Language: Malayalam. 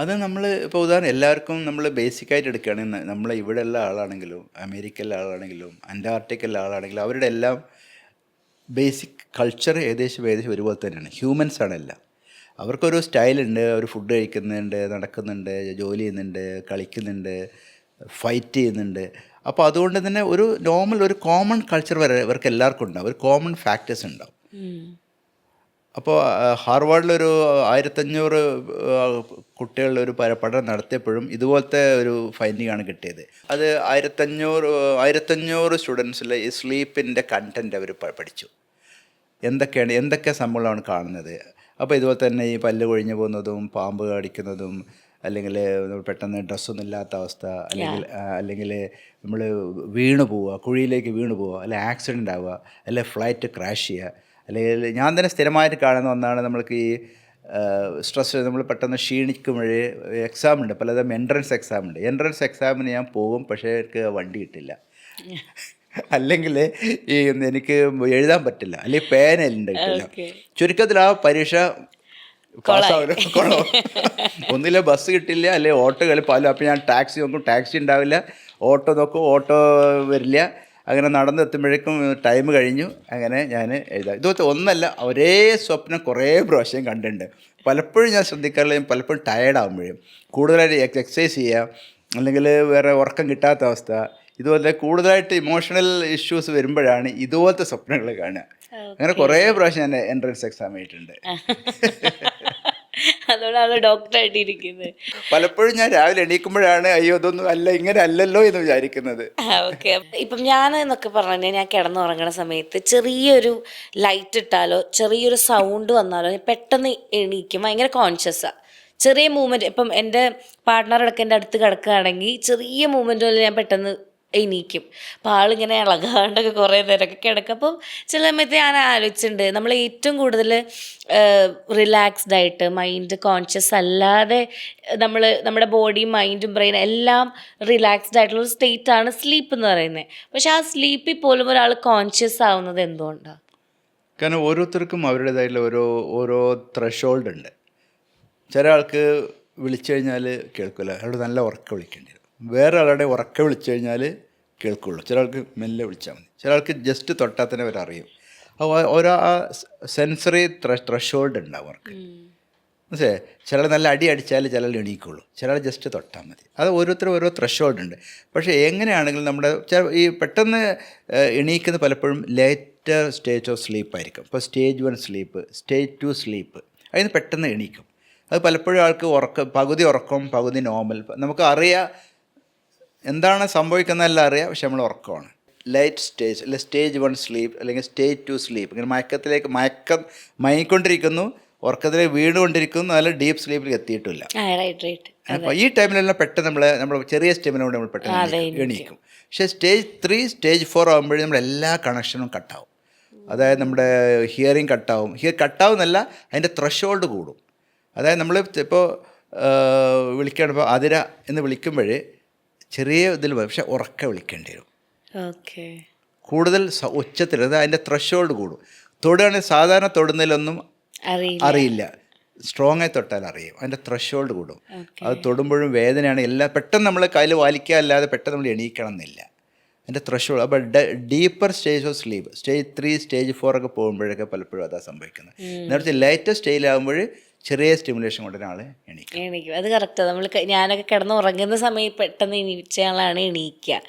അത് നമ്മൾ ഇപ്പോൾ ഉദാഹരണം എല്ലാവർക്കും നമ്മൾ ബേസിക്കായിട്ട് എടുക്കുകയാണെങ്കിൽ നമ്മൾ ഇവിടെ ഉള്ള ആളാണെങ്കിലും അമേരിക്കയിലെ ആളാണെങ്കിലും അന്റാർട്ടിക്കയിലെ ആളാണെങ്കിലും അവരുടെ എല്ലാം ബേസിക് കൾച്ചർ ഏകദേശം ഒരുപോലെ തന്നെയാണ്. ഹ്യൂമൻസ് ആണ് എല്ലാം. അവർക്കൊരു സ്റ്റൈലുണ്ട്, അവർ ഫുഡ് കഴിക്കുന്നുണ്ട്, നടക്കുന്നുണ്ട്, ജോലി ചെയ്യുന്നുണ്ട്, കളിക്കുന്നുണ്ട്, ഫൈറ്റ് ചെയ്യുന്നുണ്ട്. അപ്പോൾ അതുകൊണ്ട് തന്നെ ഒരു നോർമൽ ഒരു കോമൺ കൾച്ചർ വരെ ഇവർക്ക് എല്ലാവർക്കും ഉണ്ടാവും, ഒരു കോമൺ ഫാക്ടേഴ്സ് ഉണ്ടാവും. അപ്പോൾ ഹാർവാർഡിലൊരു 1500 കുട്ടികളുടെ ഒരു പഠനം നടത്തിയപ്പോഴും ഇതുപോലത്തെ ഒരു ഫൈൻഡിങ്ങാണ് കിട്ടിയത്. അത് 1500 സ്റ്റുഡൻസിൽ ഈ സ്ലീപ്പിൻ്റെ കണ്ടൻറ്റ് അവർ പഠിച്ചു. എന്തൊക്കെ സംഭവങ്ങളാണ് കാണുന്നത്. അപ്പോൾ ഇതുപോലെ തന്നെ ഈ പല്ല് കൊഴിഞ്ഞു പോകുന്നതും പാമ്പ് കടിക്കുന്നതും, അല്ലെങ്കിൽ പെട്ടെന്ന് ഡ്രസ്സൊന്നും ഇല്ലാത്ത അവസ്ഥ, അല്ലെങ്കിൽ നമ്മൾ വീണു പോവുക, കുഴിയിലേക്ക് വീണു പോവുക, അല്ലെങ്കിൽ ആക്സിഡൻ്റ് ആവുക, അല്ലെങ്കിൽ ഫ്ലൈറ്റ് ക്രാഷ് ചെയ്യുക, അല്ലെങ്കിൽ ഞാൻ തന്നെ സ്ഥിരമായിട്ട് കാണുന്ന ഒന്നാണ് നമ്മൾക്ക് ഈ സ്ട്രെസ്. നമ്മൾ പെട്ടെന്ന് ക്ഷീണിക്കുമ്പോഴേ എക്സാം ഉണ്ട്, പലതരം എൻട്രൻസ് എക്സാം ഉണ്ട്. എൻട്രൻസ് എക്സാമിന് ഞാൻ പോകും, പക്ഷേ എനിക്ക് വണ്ടി കിട്ടില്ല, അല്ലെങ്കിൽ ഈ എനിക്ക് എഴുതാൻ പറ്റില്ല, അല്ലെങ്കിൽ പേനയിലുണ്ട് കിട്ടില്ല. ചുരുക്കത്തിൽ ആ പരീക്ഷ പാസ്സാവില്ല. ഒന്നില്ല ബസ് കിട്ടില്ല, അല്ലെങ്കിൽ ഓട്ടോ കളിപ്പാലും. അപ്പോൾ ഞാൻ ടാക്സി നോക്കും, ടാക്സി ഉണ്ടാവില്ല. ഓട്ടോ നോക്കും, ഓട്ടോ വരില്ല. അങ്ങനെ നടന്നെത്തുമ്പോഴേക്കും ടൈം കഴിഞ്ഞു. അങ്ങനെ ഞാൻ എഴുതാം. ഇതുപോലത്തെ ഒന്നല്ല, ഒരേ സ്വപ്നം കുറേ പ്രാവശ്യം കണ്ടിട്ടുണ്ട്. പലപ്പോഴും ഞാൻ ശ്രദ്ധിക്കാറില്ല, ഞാൻ പലപ്പോഴും ടയേർഡാകുമ്പോഴും കൂടുതലായിട്ട് എക്സസൈസ് ചെയ്യുക, അല്ലെങ്കിൽ വേറെ ഉറക്കം കിട്ടാത്ത അവസ്ഥ, ഇതുപോലെ കൂടുതലായിട്ട് ഇമോഷണൽ ഇഷ്യൂസ് വരുമ്പോഴാണ് ഇതുപോലത്തെ സ്വപ്നങ്ങൾ കാണുക. അങ്ങനെ കുറേ പ്രാവശ്യം ഞാൻ എൻട്രൻസ് എക്സാം ആയിട്ടുണ്ട്. അതുകൊണ്ടാണ് ഡോക്ടറായിട്ടിരിക്കുന്നത്. പലപ്പോഴും ഞാൻ രാവിലെ എണീക്കുമ്പോഴാണ് അയ്യോ ഇതൊന്നും അല്ല, ഇങ്ങനെ അല്ലല്ലോ എന്ന് വിചാരിക്കുന്നത്. ഓക്കെ. ഇപ്പം ഞാൻ എന്നൊക്കെ പറഞ്ഞാൽ ഞാൻ കിടന്നുറങ്ങുന്ന സമയത്ത് ചെറിയൊരു ലൈറ്റ് ഇട്ടാലോ ചെറിയൊരു സൗണ്ട് വന്നാലോ ഞാൻ പെട്ടെന്ന് എണീക്കും. ഭയങ്കര കോൺഷ്യസാണ്. ചെറിയ മൂവ്മെൻറ്റ്, ഇപ്പം എൻ്റെ പാർട്ട്ണറടക്കം എൻ്റെ അടുത്ത് കിടക്കുകയാണെങ്കിൽ ചെറിയ മൂവ്മെൻറ്റ് പോലെ ഞാൻ പെട്ടെന്ന് എണീക്കും. അപ്പോൾ ആളിങ്ങനെ ഇളകാണ്ടൊക്കെ കുറേ നേരമൊക്കെ കിടക്കും. അപ്പം ചില സമയത്ത് ഞാൻ ആലോചിച്ചിട്ടുണ്ട്, നമ്മൾ ഏറ്റവും കൂടുതൽ റിലാക്സ്ഡ് ആയിട്ട് മൈൻഡ് കോൺഷ്യസ് അല്ലാതെ നമ്മുടെ ബോഡിയും മൈൻഡും ബ്രെയിനും എല്ലാം റിലാക്സ്ഡ് ആയിട്ടുള്ളൊരു സ്റ്റേറ്റാണ് സ്ലീപ്പ് എന്ന് പറയുന്നത്. പക്ഷെ ആ സ്ലീപ്പിൽ പോലും ഒരാൾ കോൺഷ്യസ് ആവുന്നത് എന്തുകൊണ്ടാണ്? കാരണം ഓരോരുത്തർക്കും അവരുടേതായിട്ടുള്ള ഓരോ ത്രഷോൾഡ് ഉണ്ട്. ചില ആൾക്ക് വിളിച്ചു കഴിഞ്ഞാൽ കേൾക്കില്ല, അയാളുടെ നല്ല ഉറക്കം വിളിക്കേണ്ടി വരും. വേറെ ആളുടെ ഉറക്കം വിളിച്ചു കഴിഞ്ഞാൽ കേൾക്കുള്ളൂ. ചില ആൾക്ക് മെല്ലെ വിളിച്ചാൽ മതി. ചില ആൾക്ക് ജസ്റ്റ് തൊട്ടാൽ തന്നെ അവരറിയും. അപ്പോൾ ഓരോ ആ സെൻസറി ത്രഷോൾഡ് ഉണ്ടാവും അവർക്ക്. മനസ്സിലായേ? ചിലർ നല്ല അടി അടിച്ചാൽ ചിലർ എണീക്കുള്ളൂ, ചിലർ ജസ്റ്റ് തൊട്ടാൽ മതി. അത് ഓരോരുത്തരും ഓരോ ത്രഷോൾഡ് ഉണ്ട്. പക്ഷേ എങ്ങനെയാണെങ്കിലും നമ്മുടെ ഈ പെട്ടെന്ന് എണീക്കുന്ന പലപ്പോഴും ലേറ്റർ സ്റ്റേജ് ഓഫ് സ്ലീപ്പ് ആയിരിക്കും. ഇപ്പോൾ സ്റ്റേജ് 1 സ്ലീപ്പ്, സ്റ്റേജ് 2 സ്ലീപ്പ്, അതിന് പെട്ടെന്ന് എണീക്കും. അത് പലപ്പോഴും ആൾക്ക് പകുതി ഉറക്കം പകുതി നോർമൽ. നമുക്ക് അറിയാം എന്താണ് സംഭവിക്കുന്നതെല്ലാം അറിയാം, പക്ഷെ നമ്മൾ ഉറക്കമാണ്. ലൈറ്റ് സ്റ്റേജ് അല്ലെങ്കിൽ സ്റ്റേജ് 1 സ്ലീപ്പ് അല്ലെങ്കിൽ സ്റ്റേജ് 2 സ്ലീപ്പ്. ഇങ്ങനെ മയങ്ങിക്കൊണ്ടിരിക്കുന്നു, ഉറക്കത്തിലേക്ക് വീണുകൊണ്ടിരിക്കുന്നു, നല്ല ഡീപ്പ് സ്ലീപ്പിൽ എത്തിയിട്ടില്ല. അപ്പോൾ ഈ ടൈമിലെല്ലാം പെട്ടെന്ന് നമ്മൾ ചെറിയ സ്റ്റെമിന കൊണ്ട് നമ്മൾ പെട്ടെന്ന് എണീക്കും. പക്ഷേ സ്റ്റേജ് 3 സ്റ്റേജ് 4 ആകുമ്പോഴേ നമ്മുടെ എല്ലാ കണക്ഷനും കട്ടാവും. അതായത് നമ്മുടെ ഹിയറിങ് കട്ടാവും. കട്ടാവുന്നല്ല, അതിൻ്റെ ത്രഷോൾഡ് കൂടും. അതായത് നമ്മൾ ഇപ്പോൾ വിളിക്കുകയാണ്, ഇപ്പോൾ അതിര എന്ന് വിളിക്കുമ്പോഴേ ചെറിയ ഇതിൽ പക്ഷെ ഉറക്കെ വിളിക്കേണ്ടി വരും. കൂടുതൽ ഉച്ചത്തിൽ, അത് അതിൻ്റെ ത്രഷോൾഡ് കൂടും. തൊടുകയാണെങ്കിൽ സാധാരണ തൊടുന്നതിലൊന്നും അറിയില്ല, സ്ട്രോങ് ആയി തൊട്ടാൽ അറിയും. അതിൻ്റെ ത്രഷോൾഡ് കൂടും. അത് തൊടുമ്പോഴും വേദനയാണ്. എല്ലാം പെട്ടെന്ന് നമ്മൾ കയ്യിൽ വലിക്കുക അല്ലാതെ പെട്ടെന്ന് നമ്മൾ എണീക്കണം എന്നില്ല. അതിൻ്റെ ത്രഷോൾഡ്. അപ്പോൾ deeper stage of sleep stage 3 stage 4 ഒക്കെ പോകുമ്പോഴൊക്കെ പലപ്പോഴും അതാണ് സംഭവിക്കുന്നത്. നേരത്തെ ലേറ്റസ്റ്റ് സ്റ്റേജിലാകുമ്പോൾ ചെറിയ സ്റ്റിമുലേഷൻ കൊണ്ട് ഒരാൾ എണീക്കും. അത് കറക്റ്റാണ്. ഞാനൊക്കെ കിടന്ന് ഉറങ്ങുന്ന സമയം പെട്ടെന്ന് എണീച്ചയാളാണ് എണീക്കുക.